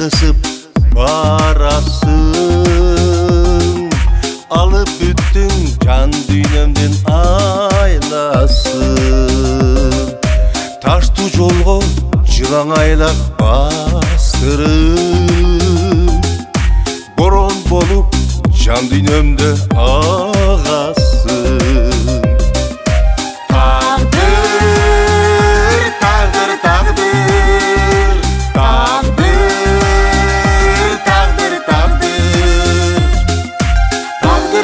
кысып барасың, алып бүттүң жан дүйнөмдүн айласын. Таштуу жолго жылаңайлап бастырып, борон болуп жан дүйнөмдө агасың.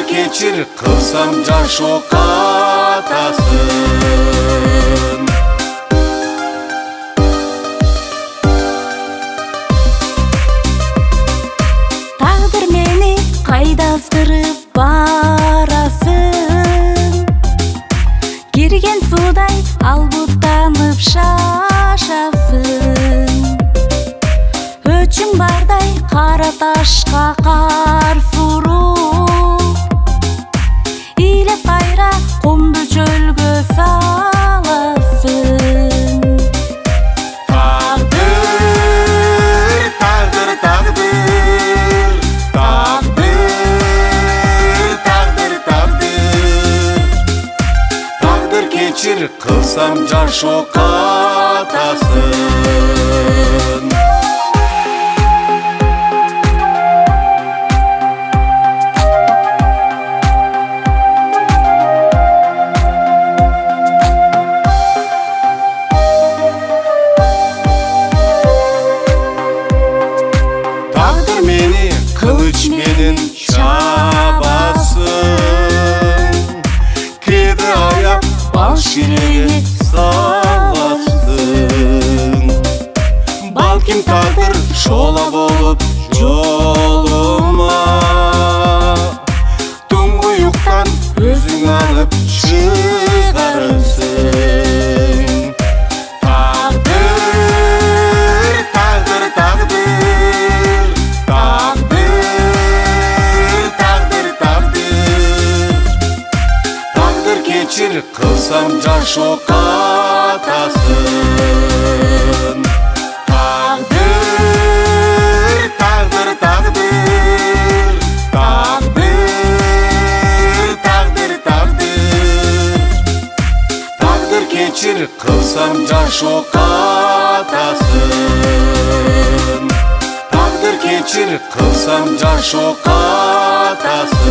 Кечир кылсам жаш окатасын. Тагдыр мени кайда аздырып барасың? Кирген судай албуттанып шашасың. Өчүң бардай кара ташка кар суруп, кайра кумду чөлгө саласың. Тагдыр, тагдыр, тагдыр, тагдыр, тагдыр, тагдыр. Тагдыр кечир кылсам жаш окатасын. Кылыч менен чабасың, кеде аяп бал ширеге саласың. Балким тагдыр шола болуп жолума, туңгуюктан өзүң алып чыгарсың. Кечир кылсам жаш окатасын. Тагдыр, тагдыр, тагдыр, тагдыр, тагдыр, тагдыр. Тагдыр кечир кылсам жаш окатасын. Тагдыр кечир кылсам жаш окатасын.